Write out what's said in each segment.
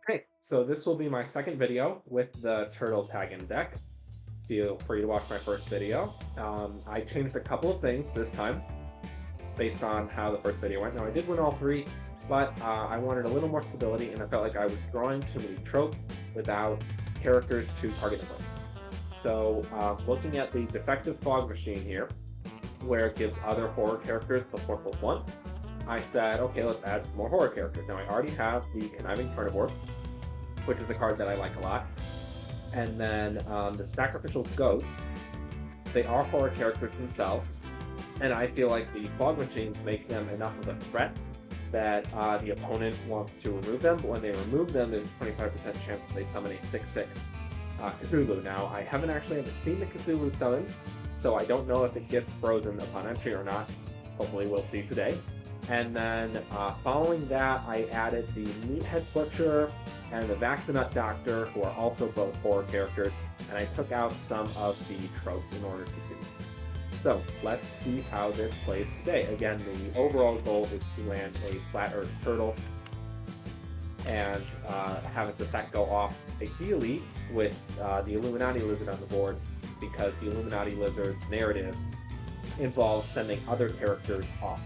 Okay, so this will be my second video with the turtle tag-in deck. Feel free to watch my first video. I changed a couple of things this time based on how the first video went. Now, I did win all three, but I wanted a little more stability, and I felt like I was drawing too many tropes without characters to target them with. So, looking at the defective fog machine here, where it gives other horror characters the 4+1, I said, okay, let's add some more horror characters. Now, I already have the Conniving Carnivore, which is a card that I like a lot. And then the Sacrificial Goats, they are horror characters themselves, and I feel like the fog machines make them enough of a threat that the opponent wants to remove them, but when they remove them, there's a 25% chance that they summon a 6/6 Cthulhu. Now, I haven't actually ever seen the Cthulhu summon, so I don't know if it gets frozen upon entry or not. Hopefully we'll see today. And then following that, I added the Meathead Butcher and the Vaccinut Doctor, who are also both horror characters, and I took out some of the tropes in order to do. So let's see how this plays today. Again, the overall goal is to land a Flat Earth Turtle and have its effect go off ideally with the Illuminati Lizard on the board, because the Illuminati Lizard's narrative involves sending other characters off.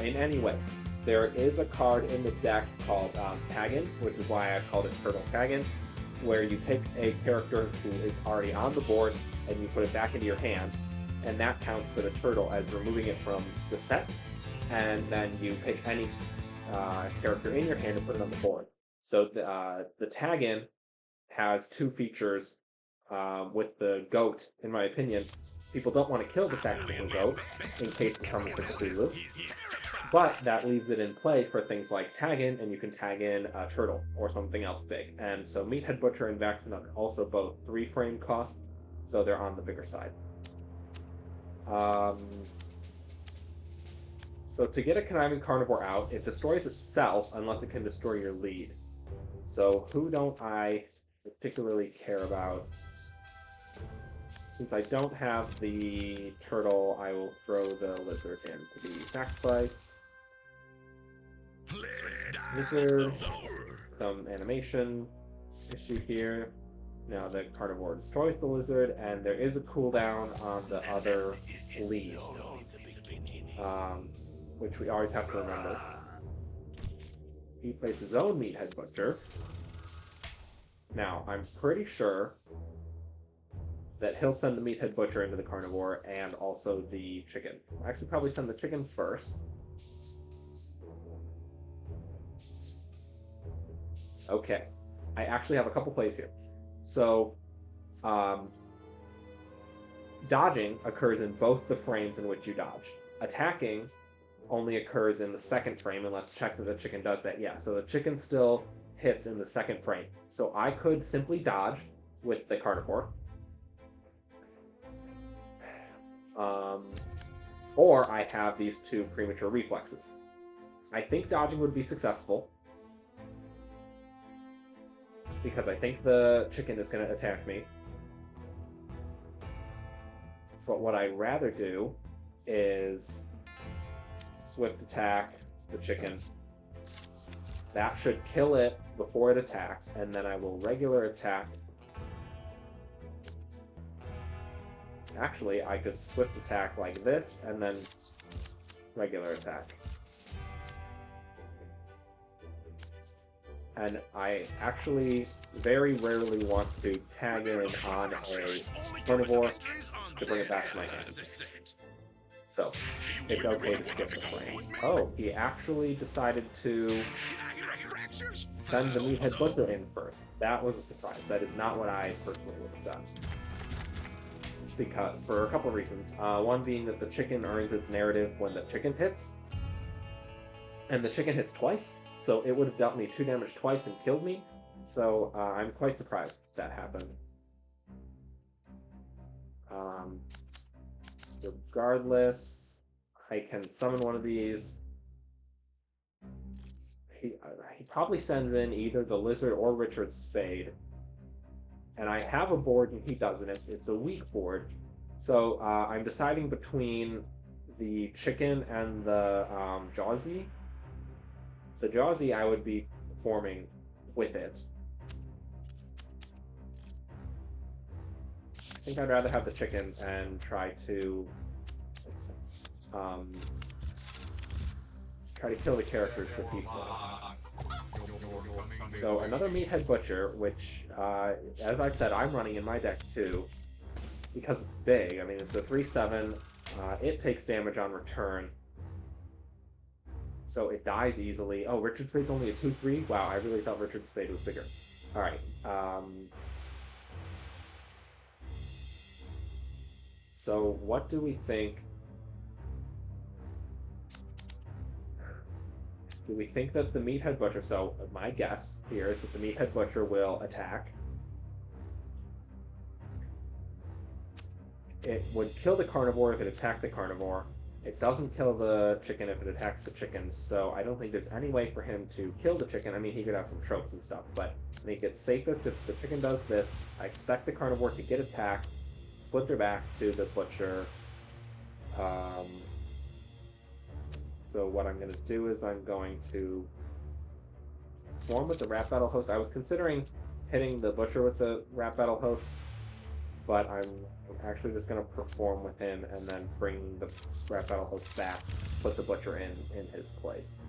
In any way. There is a card in the deck called Tag-In, which is why I called it Turtle Tag-In, where you take a character who is already on the board and you put it back into your hand, and that counts for the turtle as removing it from the set, and then you pick any character in your hand and put it on the board. So the Tag-In has two features. With the goat, in my opinion, people don't want to kill the sacrificial goat in case it comes to Cthulhu, but that leaves it in play for things like tag-in, and you can tag in a turtle or something else big. And so Meathead Butcher and Vaccinut are also both 3-frame cost, so they're on the bigger side. So to get a Conniving Carnivore out, it destroys itself unless it can destroy your lead. So who don't I particularly care about? Since I don't have the turtle, I will throw the lizard into the sacrifice. Lizard, some animation issue here. Now the carnivore destroys the lizard, and there is a cooldown on the other lead, which we always have to remember. He plays his own Meathead Butcher. Now, I'm pretty sure that he'll send the Meathead Butcher into the carnivore and also the chicken. I'll actually probably send the chicken first. Okay, I actually have a couple plays here. So, dodging occurs in both the frames in which you dodge. Attacking only occurs in the second frame, and let's check that the chicken does that. Yeah, so the chicken still hits in the second frame. So I could simply dodge with the carnivore. Or I have these two premature reflexes. I think dodging would be successful, because I think the chicken is going to attack me. But what I'd rather do is swift attack the chicken. That should kill it before it attacks, and then I will regular attack. Actually, I could swift attack like this, and then regular attack. And I actually very rarely want to tag in on a carnivore to bring it back to my hand. So, it's okay to skip the frame. Oh, he actually decided to send the Meathead Butcher in first. That was a surprise. That is not what I personally would have done. Because, for a couple of reasons. One being that the chicken earns its narrative when the chicken hits. And the chicken hits twice, so it would have dealt me 2 damage twice and killed me. So I'm quite surprised that happened. Regardless, I can summon one of these. He probably sends in either the Lizard or Richard's Spade. And I have a board and he doesn't. It's a weak board. So I'm deciding between the chicken and the Jawsy. The Jawsy I would be performing with it. I think I'd rather have the chicken and try to kill the characters for people. So another Meathead Butcher, which, as I've said, I'm running in my deck too, because it's big. I mean, it's a 3/7. It takes damage on return, so it dies easily. Oh, Richard Spade's only a 2/3? Wow, I really thought Richard Spade was bigger. Alright, so what do we think? Do we think that the Meathead Butcher, so my guess here is that the Meathead Butcher will attack. It would kill the carnivore if it attacked the carnivore. It doesn't kill the chicken if it attacks the chicken, so I don't think there's any way for him to kill the chicken. I mean, he could have some tropes and stuff, but I think it's safest if the chicken does this. I expect the carnivore to get attacked, split their back to the butcher. So what I'm going to do is I'm going to form with the Rap Battle Host. I was considering hitting the butcher with the Rap Battle Host, but I'm actually just going to perform with him and then bring the Rap Battle Host back, put the butcher in his place.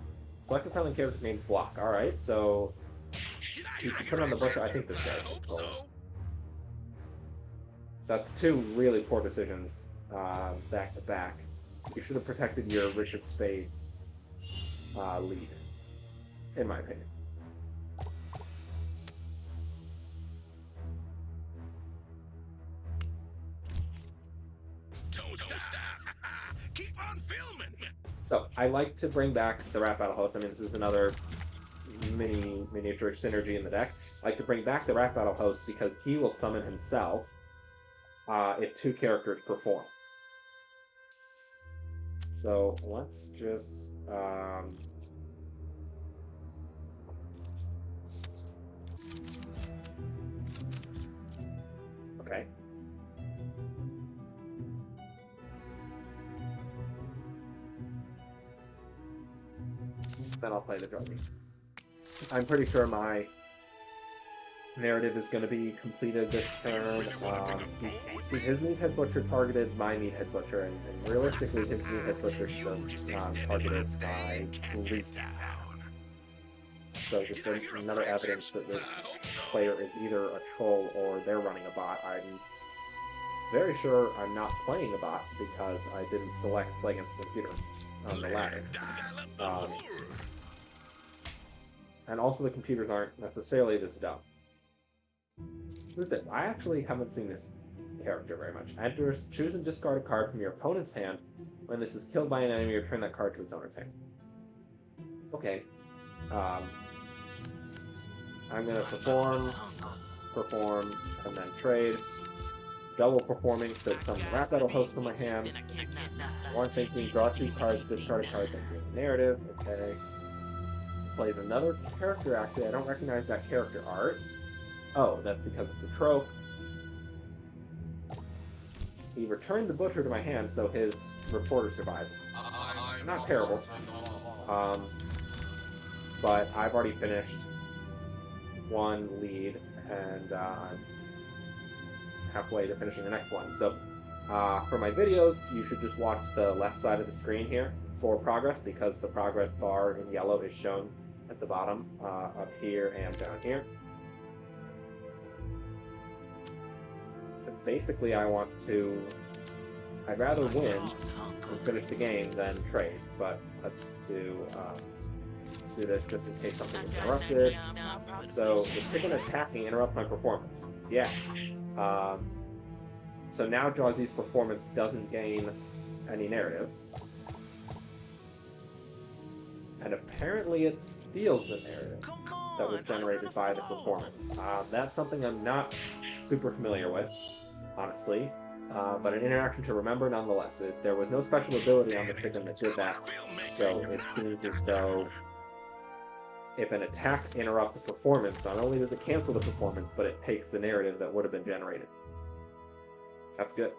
Select a friendly character named Block. Alright, so you can put on the butcher. I think this guy's control. That's two really poor decisions back to back. You should have protected your Richard Spade lead, in my opinion. Don't stop. Keep on filming. So I like to bring back the Rap Battle Host. I mean, this is another miniature synergy in the deck. I like to bring back the Rap Battle Host because he will summon himself if two characters perform. So let's just okay. Then I'll play the druggie. I'm pretty sure my narrative is going to be completed this turn. His Meathead Butcher targeted my Meathead Butcher, and realistically, his Meathead Butcher is targeted by Leap. So just another evidence that this player is either a troll or they're running a bot. I'm very sure I'm not playing a bot because I didn't select play against the computer on the ladder. And also the computers aren't necessarily this dumb. Who's this? I actually haven't seen this character very much. Enter, choose and discard a card from your opponent's hand. When this is killed by an enemy, return that card to its owner's hand. Okay. I'm gonna perform, and then trade. Double performing to summon the Rap Battle Host from my hand. One thinking, draw 2 cards, discard a card, thinking narrative. Okay. Plays another character, actually. I don't recognize that character art. Oh, that's because it's a trope. He returned the butcher to my hand, so his reporter survives. Not terrible. But I've already finished one lead, and I'm halfway to finishing the next one. So for my videos, you should just watch the left side of the screen here for progress, because the progress bar in yellow is shown at the bottom, up here and down here. But basically, I'd rather win and finish the game than trade, but let's do this just in case something is interrupted. So the chicken attacking interrupts my performance. Yeah. So now Jawsy's performance doesn't gain any narrative. And apparently it steals the narrative that was generated by the performance. That's something I'm not super familiar with, honestly, but an interaction to remember nonetheless. There was no special ability on the chicken that did that, so it seems as though if an attack interrupts the performance, not only does it cancel the performance, but it takes the narrative that would have been generated. That's good.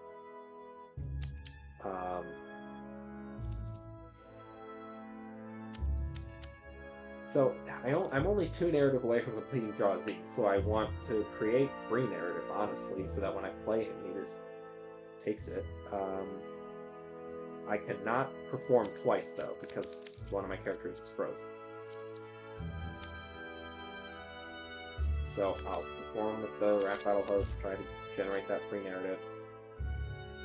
So I'm only 2 narrative away from completing Draw Z, so I want to create 3 narrative, honestly, so that when I play him, he just takes it. I cannot perform twice, though, because one of my characters is frozen. So I'll perform with the Rat Battle Host, try to generate that 3 narrative,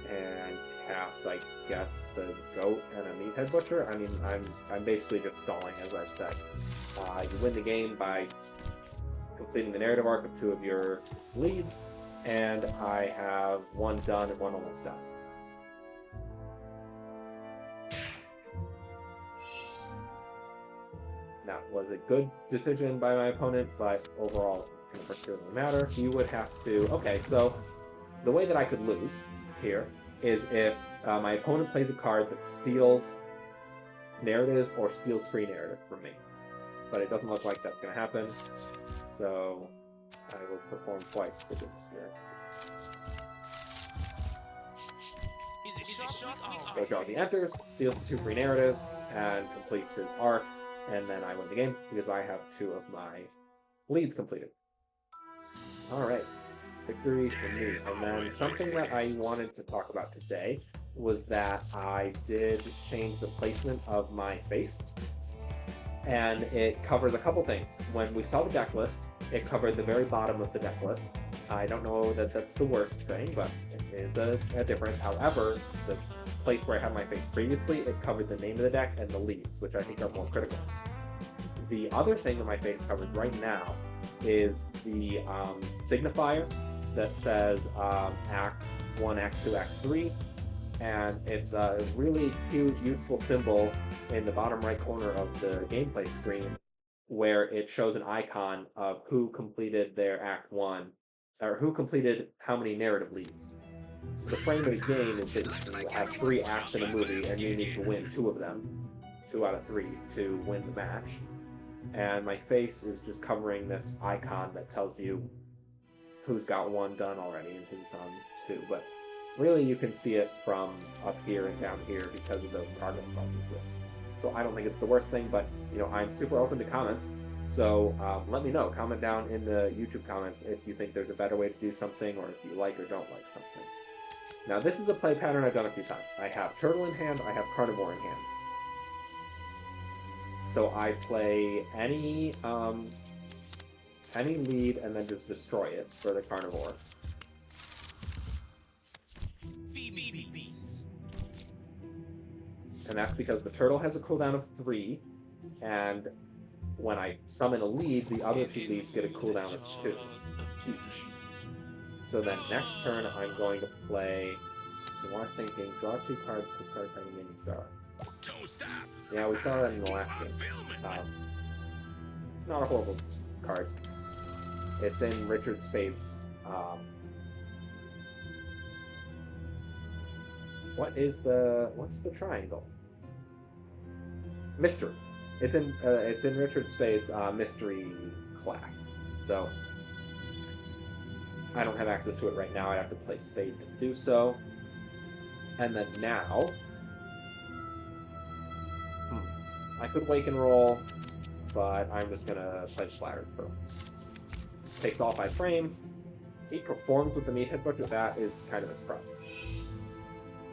and cast, I guess, the Goat and a Meathead Butcher. I mean, I'm basically just stalling, as I've said. You win the game by completing the narrative arc of 2 of your leads, and I have 1 done and 1 almost done. That was a good decision by my opponent, but overall, it didn't particularly matter. You would have to... Okay, so the way that I could lose here is if my opponent plays a card that steals narrative or steals free narrative from me. But it doesn't look like that's going to happen, so I will perform twice for this here. Gojogi enters, steals the 2 free narrative, and completes his arc, and then I win the game because I have 2 of my leads completed. Alright, victory for me. And then something that I wanted to talk about today was that I did change the placement of my face, and it covers a couple things. When we saw the deck list, it covered the very bottom of the deck list. I don't know that that's the worst thing, but it is a difference. However, the place where I had my face previously, it covered the name of the deck and the leads, which I think are more critical. The other thing that my face covers right now is the signifier that says Act 1, Act 2, Act 3, and it's a really cute, useful symbol in the bottom right corner of the gameplay screen, where it shows an icon of who completed their Act 1, or who completed how many narrative leads. So the frame of the game is that you have 3 acts in a movie, and you need to win 2 of them, 2 out of 3, to win the match. And my face is just covering this icon that tells you who's got 1 done already and who's on 2. But really, you can see it from up here and down here because of the progress bars exist. So I don't think it's the worst thing, but you know, I'm super open to comments. So let me know. Comment down in the YouTube comments if you think there's a better way to do something, or if you like or don't like something. Now, this is a play pattern I've done a few times. I have Turtle in hand, I have Carnivore in hand. So I play any lead and then just destroy it for the Carnivore. And that's because the Turtle has a cooldown of 3, and when I summon a lead, the other 2 leads get a cooldown of 2 each. So then next turn, I'm going to play... So we're thinking, draw 2 cards, discard any mini star. Yeah, we saw that in the last game. It's not a horrible card. It's in Richard Spade's... what's the triangle? Mystery. It's in Richard Spade's mystery class. So I don't have access to it right now. I have to play Spade to do so. And then now, I could wake and roll, but I'm just gonna play Splattered Pearl. Takes all 5 frames. He performs with the Meathead Butcher. That is kind of a surprise.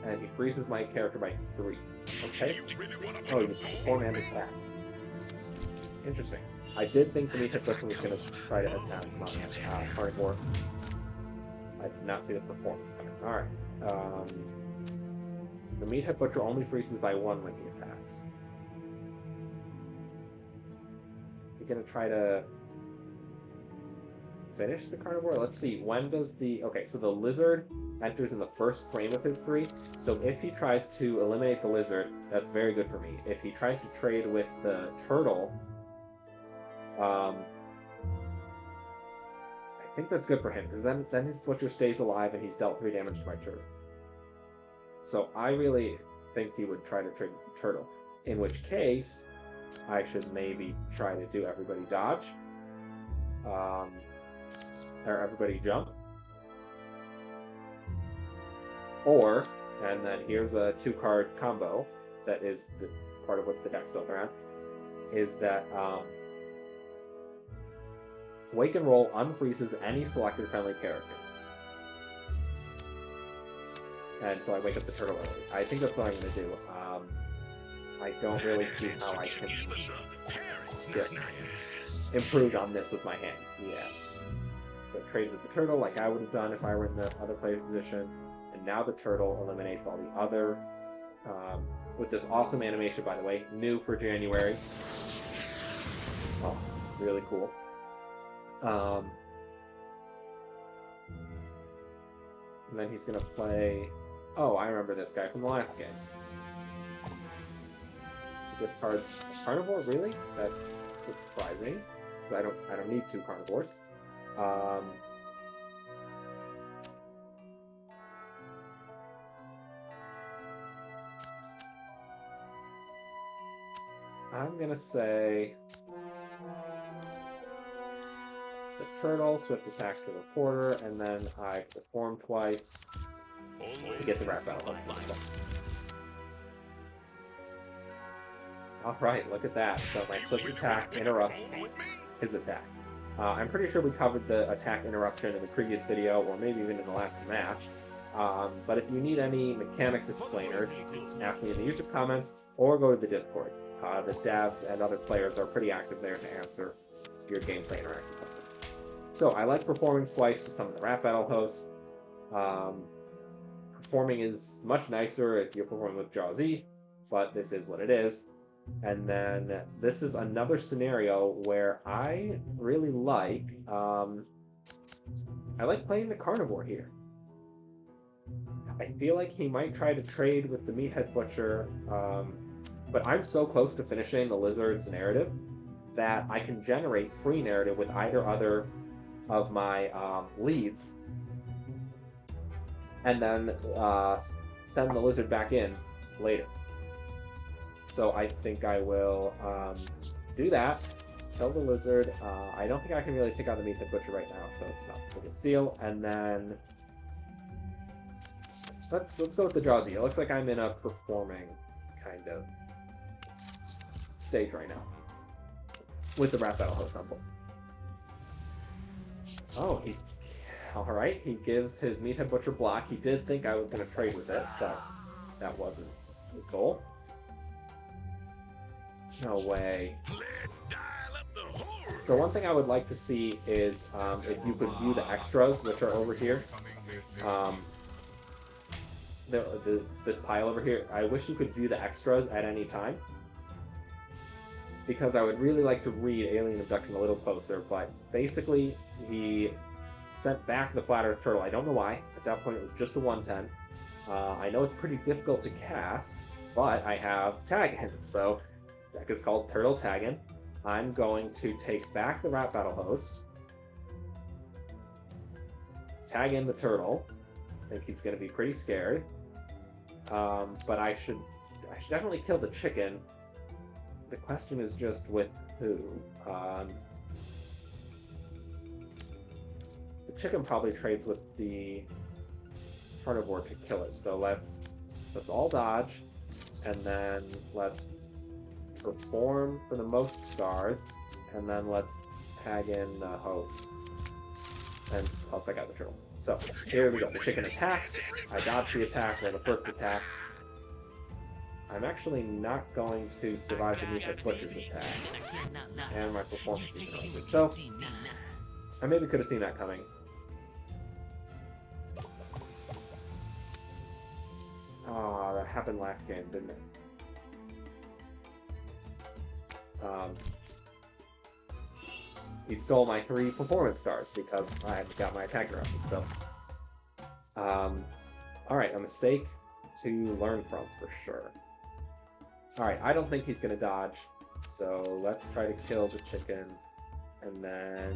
And he freezes my character by 3. Okay. Oh, you perform and attack. Interesting. I did think the Meathead Butcher was going to try to attack my Carnivore. I did not see the performance coming. Alright. The Meathead Butcher only freezes by 1 when he attacks. He's going to try to finish the Carnivore? Let's see. When does the... Okay, so the Lizard enters in the first frame of his 3. So if he tries to eliminate the Lizard, that's very good for me. If he tries to trade with the Turtle, I think that's good for him, because then his Butcher stays alive and he's dealt 3 damage to my Turtle. So I really think he would try to trade with the Turtle, in which case I should maybe try to do everybody dodge, or everybody jump. Or, and then here's a 2-card combo that is the part of what the deck's built around, is that Wake and roll unfreezes any selected friendly character. And so I wake up the turtle early. I think that's what I'm going to do. I don't really see how I can get improved on this with my hand. Yeah. So trade with the turtle like I would have done if I were in the other player's position. And now the turtle eliminates all the other. With this awesome animation, by the way, new for January. Oh, really cool. And then he's going to play... Oh, I remember this guy from the last game. He discards a carnivore, really? That's surprising. I don't need 2 carnivores. I'm gonna say the turtle, swift attack to the reporter, and then I perform twice to get the rap battle. Alright, look at that. So my swift attack interrupts his attack. I'm pretty sure we covered the attack interruption in the previous video, or maybe even in the last match. But if you need any mechanics explainers, ask me in the YouTube comments, or go to the Discord. The devs and other players are pretty active there to answer your gameplay interaction. So I like performing twice to some of the rap battle hosts. Performing is much nicer if you're performing with Jawzy, but this is what it is. And then this is another scenario where I really like, I like playing the carnivore here. I feel like he might try to trade with the Meathead Butcher, but I'm so close to finishing the Lizard's narrative that I can generate free narrative with either other of my leads, and then send the Lizard back in later. So I think I will do that, kill the Lizard. I don't think I can really take out the Meathead Butcher right now, so it's not a big deal. And then let's go with the Jawzy. It looks like I'm in a performing kind of stage right now with the rap battle host on board. Oh, alright, he gives his Meathead Butcher block. He did think I was going to trade with it, but that wasn't the goal. No way. So one thing I would like to see is if you could view the extras, which are over here. This pile over here. I wish you could view the extras at any time, because I would really like to read Alien Abduction a little closer, but basically he sent back the Flat Earth Turtle. I don't know why. At that point it was just a 110. I know it's pretty difficult to cast, but I have Taggin, so deck is called Turtle Taggin. I'm going to take back the Rap Battle host, tag in the turtle. I think he's going to be pretty scared. But I should definitely kill the chicken. The question is just with who. The chicken probably trades with the carnivore to kill it. So let's all dodge, and then let's perform for the most stars, and then let's tag in the host, and I'll take out the turtle. So here we go. The chicken attacks. I dodge the attack or the first attack. I'm actually not going to survive the Meathead Butcher's attack, and my performance is interrupted. So I maybe could have seen that coming. Oh, that happened last game, didn't it? He stole my 3 performance stars because I got my attack interrupted. So, alright, a mistake to learn from for sure. Alright, I don't think he's gonna dodge, so let's try to kill the chicken, and then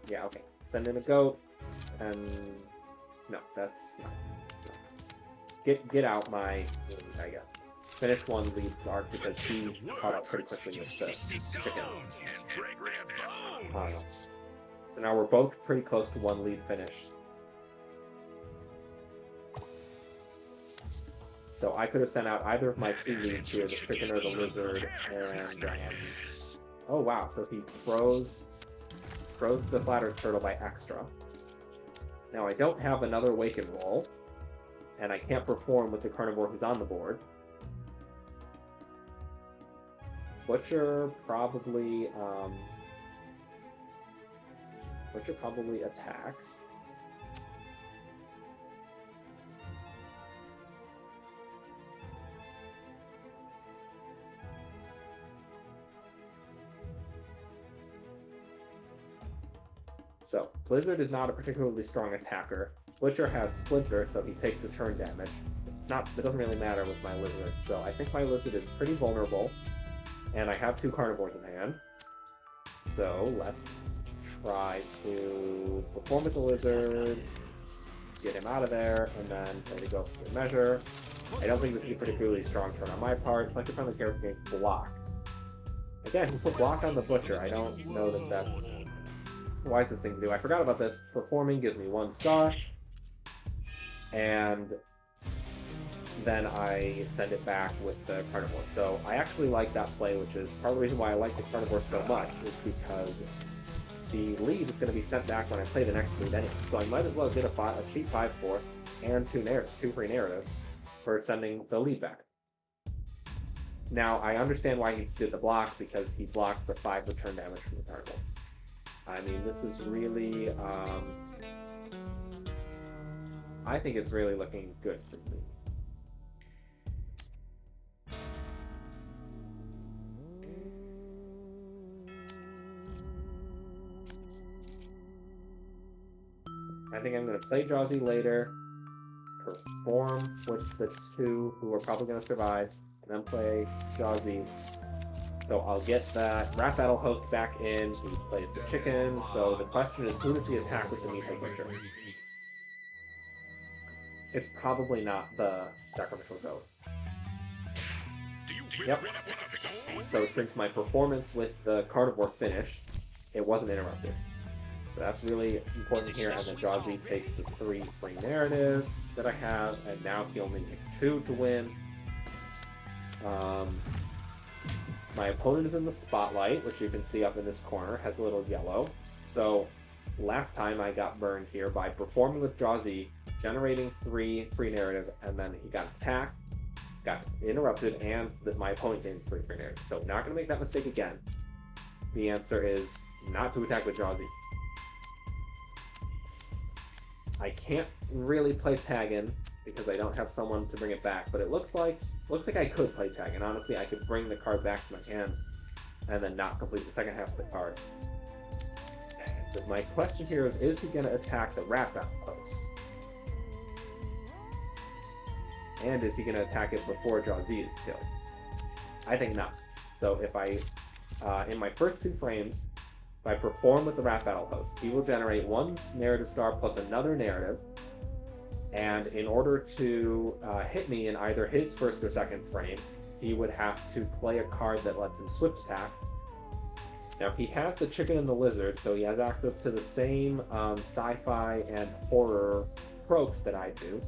yeah, okay. Send in a goat, and no, that's not. Get out my lead, I guess. Finish one lead arc because he caught up pretty quickly with the chicken. So now we're both pretty close to 1 lead finish. So I could have sent out either of my two leads here, the chicken or the lizard, and oh wow, so he throws the flat earth turtle by extra. Now I don't have another awaken roll, and I can't perform with the carnivore who's on the board. Butcher probably attacks. So, Blizzard is not a particularly strong attacker. Butcher has Splinter, so he takes the turn damage. It doesn't really matter with my Lizard, so I think my Lizard is pretty vulnerable, and I have two Carnivores in hand. So, let's try to perform with the Lizard, get him out of there, and then try to go for the measure. I don't think this is a particularly strong turn on my part. Select a friendly character can block. Again, we put block on the Butcher. I don't know that that's the wisest thing to do. I forgot about this. Performing gives me 1 star, and then I send it back with the Carnivore. So I actually like that play, which is part of the reason why I like the Carnivore so much, is because the lead is going to be sent back when I play the next lead anyway. So I might as well get a cheap 5/4 and two free narrative for sending the lead back. Now, I understand why he did the block, because he blocked the 5 return damage from the Carnivore. I mean, this is really, I think it's really looking good for me. I think I'm going to play Jawsy later, perform with the 2 who are probably going to survive, and then play Jawsy. So I'll get that Rat Battle host back in, he plays the chicken, so the question is, who does he attack with the Meat Butcher? It's probably not the Sacrificial Goat. Yep. So since my performance with the Carnivore finished, it wasn't interrupted. So that's really important here, and then Jawsy takes the 3 free narrative that I have, and now he only takes 2 to win. My opponent is in the spotlight, which you can see up in this corner, has a little yellow. So last time I got burned here by performing with Jawsy, generating 3 free narrative, and then he got attacked, got interrupted, and my opponent gained 3 free narrative. So not going to make that mistake again. The answer is not to attack with Jawsy. I can't really play Taggin because I don't have someone to bring it back, but it looks like I could play Taggin. Honestly, I could bring the card back to my hand and then not complete the second half of the card. But my question here is he going to attack the Rat Battle post? And is he going to attack it before Jawsy is killed? I think not. So if I, in my first 2 frames, if I perform with the Rat Battle host, he will generate 1 narrative star plus another narrative, and in order to hit me in either his first or second frame, he would have to play a card that lets him swift attack. Now, he has the chicken and the lizard, so he has access to the same sci-fi and horror tropes that I do.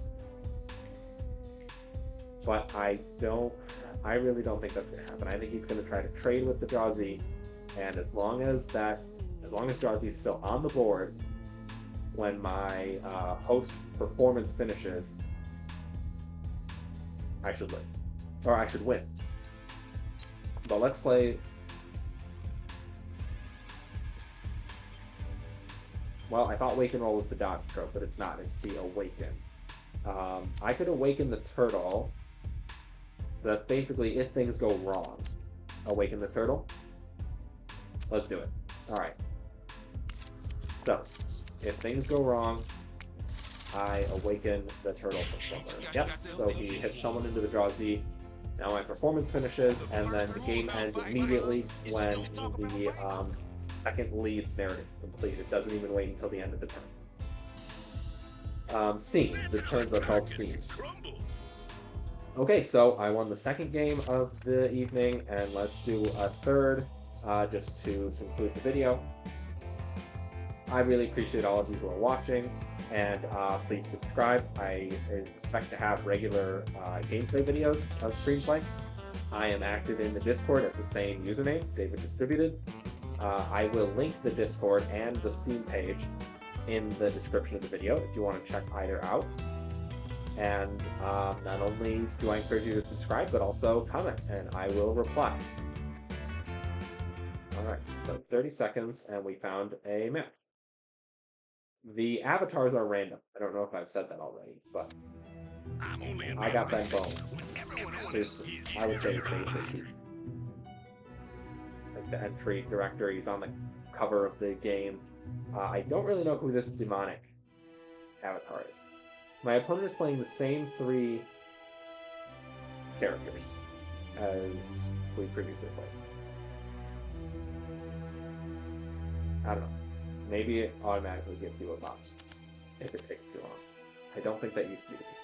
But I really don't think that's going to happen. I think he's going to try to trade with the Jawsy, and as long as Jawsy is still on the board when my host performance finishes, I should win. Or I should win. But let's play. Well, I thought Wake and Roll was the dodge trope, but it's not. It's the Awaken. I could Awaken the turtle. That's basically if things go wrong. Awaken the turtle. Let's do it. Alright. So, if things go wrong, I awaken the turtle performer. Yep, so he hits someone into the Jawsy. Now my performance finishes, and then the game ends immediately when the second lead's narrative is complete. It doesn't even wait until the end of the turn. Scene. The turns are called scenes. Okay, so I won the second game of the evening, and let's do a third, just to conclude the video. I really appreciate all of you who are watching. And please subscribe. I expect to have regular gameplay videos of screenplay. I am active in the Discord at the same username, David Distributed. I will link the Discord and the Steam page in the description of the video if you want to check either out. And not only do I encourage you to subscribe, but also comment, and I will reply. Alright, so 30 seconds, and we found a map. The avatars are random. I don't know if I've said that already, but I got that bone. I would say his name should be like the entry director. He's on the cover of the game. I don't really know who this demonic avatar is. My opponent is playing the same 3 characters as we previously played. I don't know. Maybe it automatically gives you a box if it takes too long. I don't think that used to be the case.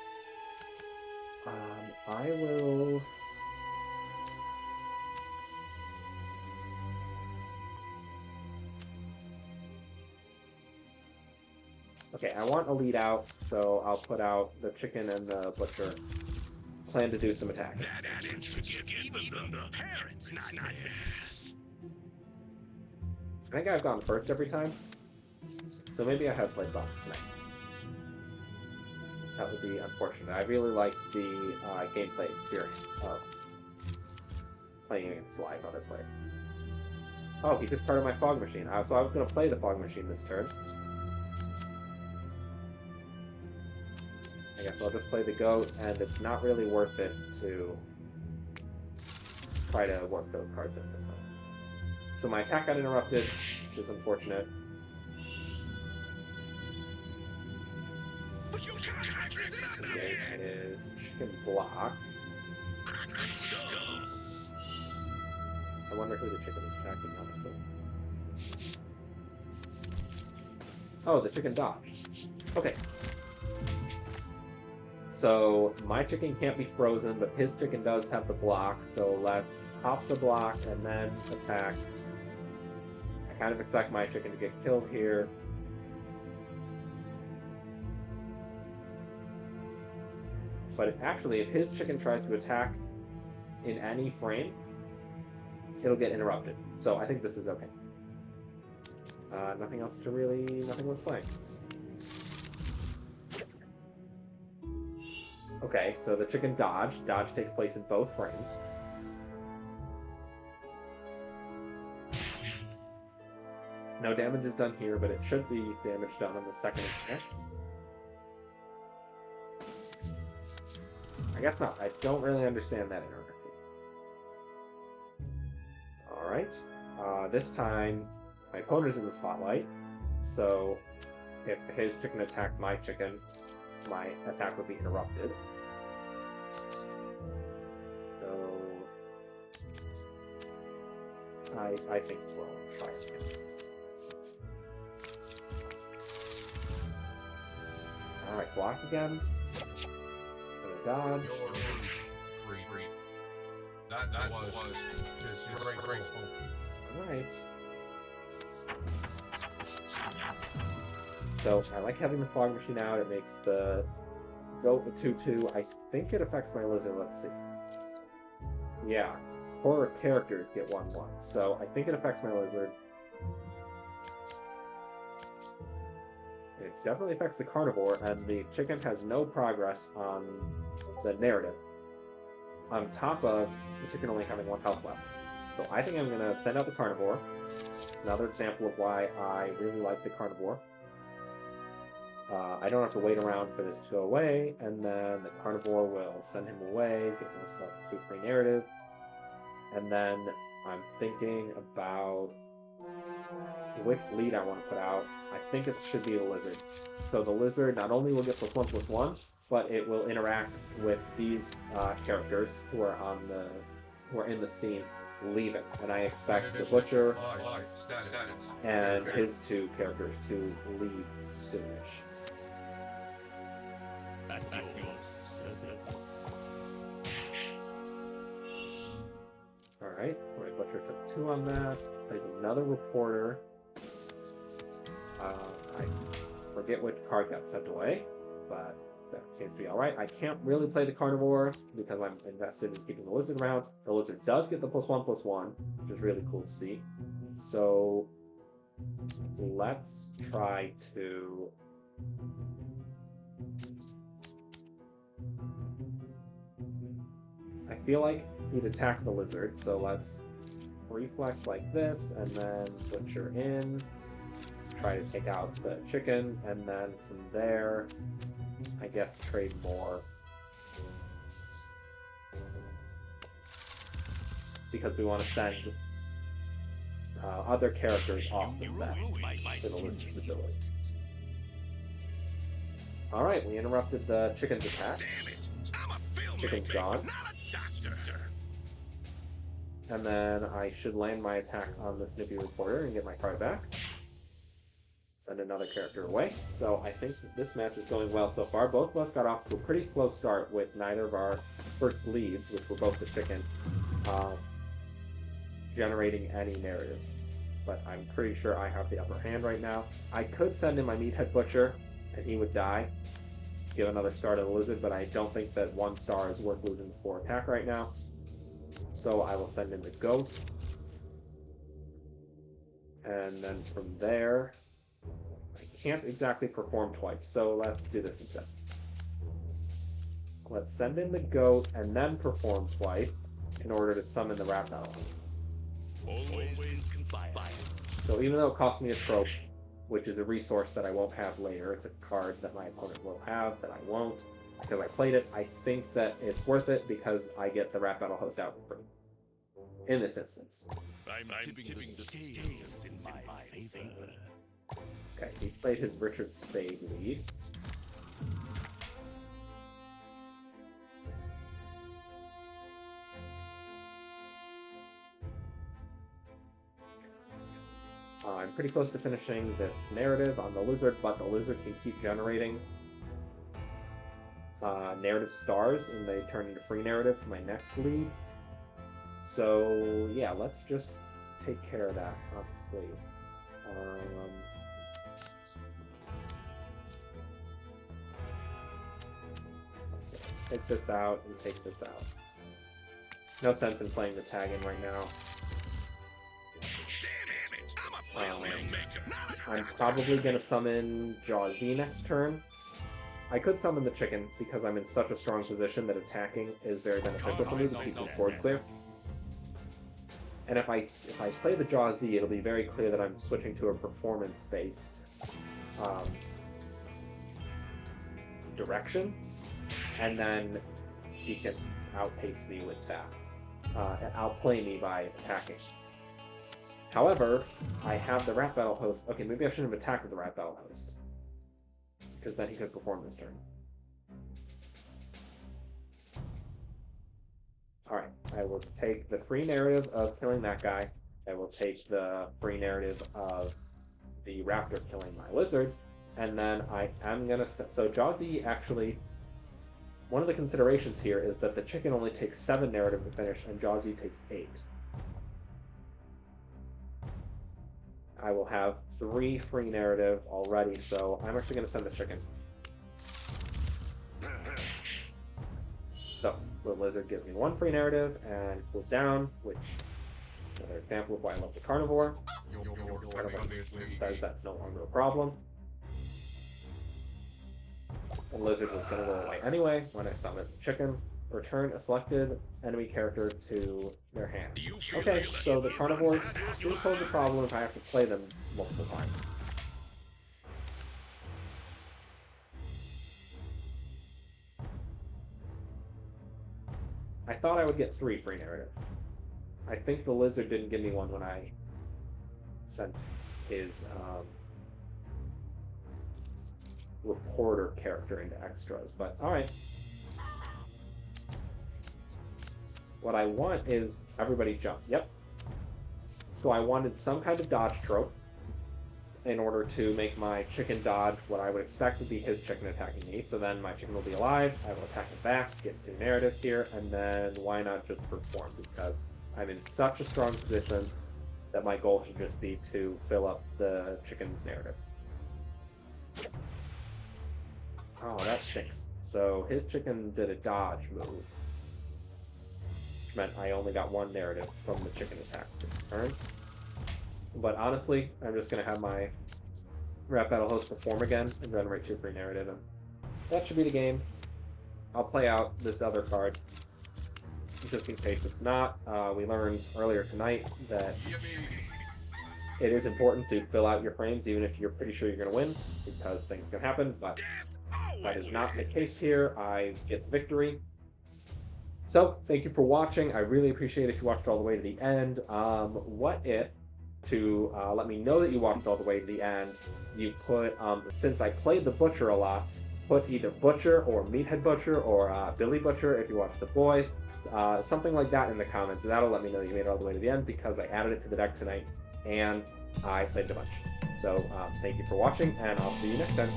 I will... Okay, I want a lead out, so I'll put out the chicken and the butcher. Plan to do some attacks. I think I've gone first every time, so maybe I have played box tonight. That would be unfortunate. I really like the gameplay experience of playing against live other players. Oh, he discarded my fog machine. So I was going to play the fog machine this turn. I guess I'll just play the goat, and it's not really worth it to try to work those cards in this time. So my attack got interrupted, which is unfortunate. Okay, it is chicken block. I wonder who the chicken is attacking, honestly. Oh, the chicken dodged. Okay. So my chicken can't be frozen, but his chicken does have the block, so let's pop the block and then attack. I kind of expect my chicken to get killed here. But actually, if his chicken tries to attack in any frame, it'll get interrupted. So I think this is okay. Nothing worth playing. Okay, so the chicken dodged. Dodge takes place in both frames. No damage is done here, but it should be damage done on the second attack. I guess not. I don't really understand that interactive. Alright. This time, my opponent is in the spotlight. So, if his chicken attacked my chicken, my attack would be interrupted. So... I think we'll try it again. Alright, block again. Dodge. That was graceful. Alright. So, I like having the fog machine out. It makes the goat a 2/2. I think it affects my lizard. Let's see. Yeah. Horror characters get 1/1. So, I think it affects my lizard. It definitely affects the carnivore, and the chicken has no progress on the narrative. On top of the chicken only having 1 health left. So I think I'm going to send out the carnivore. Another example of why I really like the carnivore. I don't have to wait around for this to go away, and then the carnivore will send him away, give himself a 2-free narrative. And then I'm thinking about which lead I want to put out. I think it should be the lizard. So the lizard not only will get +1/+1, but it will interact with these characters who are in the scene leaving. And I expect the butcher and his 2 characters to leave soonish. Alright, my butcher took 2 on that. Plays another reporter. forget which card got sent away, but that seems to be alright. I can't really play the carnivore because I'm invested in keeping the lizard around. The lizard does get the +1/+1, which is really cool to see. So let's try to... I feel like he'd attack the lizard, so let's reflex like this, and then butcher in, try to take out the chicken, and then from there, I guess trade more. Because we want to send other characters off the map to the lizard's ability. Alright, we interrupted the chicken's attack. Damn it! I'm a filmmaker, Chicken's gone. not a doctor. And then I should land my attack on the Snippy Reporter and get my card back. Send another character away. So I think this match is going well so far. Both of us got off to a pretty slow start with neither of our first leads, which were both the chicken, generating any narratives. But I'm pretty sure I have the upper hand right now. I could send in my Meathead Butcher, and he would die. Give another star to the lizard, but I don't think that 1 star is worth losing for attack right now. So I will send in the goat. And then from there, I can't exactly perform twice, so let's do this instead. Let's send in the goat and then perform twice in order to summon the Rat Battle. Always conspire. So even though it costs me a trope, which is a resource that I won't have later, it's a card that my opponent will have that I won't, because I played it, I think that it's worth it because I get the Rat Battle host out for free. In this instance. I'm tipping the scales in my favor. Okay, he played his Richard Spade lead. I'm pretty close to finishing this narrative on the lizard, but the lizard can keep generating narrative stars, and they turn into free narrative for my next lead. So yeah, let's just take care of that, honestly. Take this out and take this out. No sense in playing the tag in right now. Damn it! I'm a filmmaker, not a I'm doctor. probably going to summon Jaw Z next turn. I could summon the chicken because I'm in such a strong position that attacking is very beneficial for me to keep the board clear. And if I play the Jaw Z, it'll be very clear that I'm switching to a performance-based direction, and then he can outpace me with that, and outplay me by attacking. However, I have the Rat Battle host. Okay, maybe I shouldn't have attacked with the Rat Battle host, because then he could perform this turn. Alright, I will take the free narrative of killing that guy. I will take the free narrative of the raptor killing my lizard. And then I am going to... So Jawsy actually... One of the considerations here is that the chicken only takes 7 narrative to finish, and Jawsy takes 8. I will have 3 free narrative already, so I'm actually going to send the chicken. So, the lizard gives me 1 free narrative and cools down, which is another example of why I love the carnivore. Carnivore says that's no longer a problem. The lizard was going to go away anyway when I summoned the chicken. Return a selected enemy character to their hand. Okay, so the carnivores do pose a problem if I have to play them multiple times. I thought I would get 3 free narrative. I think the lizard didn't give me one when I sent his reporter character into extras, but alright. What I want is everybody jump. Yep. So I wanted some kind of dodge trope in order to make my chicken dodge what I would expect would be his chicken attacking me. So then my chicken will be alive, I will attack his back, gets 2 narrative here, and then why not just perform? Because I'm in such a strong position that my goal should just be to fill up the chicken's narrative. Oh, that stinks. So his chicken did a dodge move, which meant I only got one narrative from the chicken attack this turn. But honestly, I'm just going to have my Rap Battle host perform again and generate 2 free narrative, and that should be the game. I'll play out this other card just in case it's not. We learned earlier tonight that it is important to fill out your frames even if you're pretty sure you're going to win, because things can happen, but that is not the case here. I get the victory. So, thank you for watching. I really appreciate it if you watched all the way to the end. What if, to let me know that you watched all the way to the end, you put, since I played the Butcher a lot, put either Butcher or Meathead Butcher or Billy Butcher if you watch The Boys, something like that in the comments. That'll let me know that you made it all the way to the end, because I added it to the deck tonight and I played a bunch. So, thank you for watching, and I'll see you next time.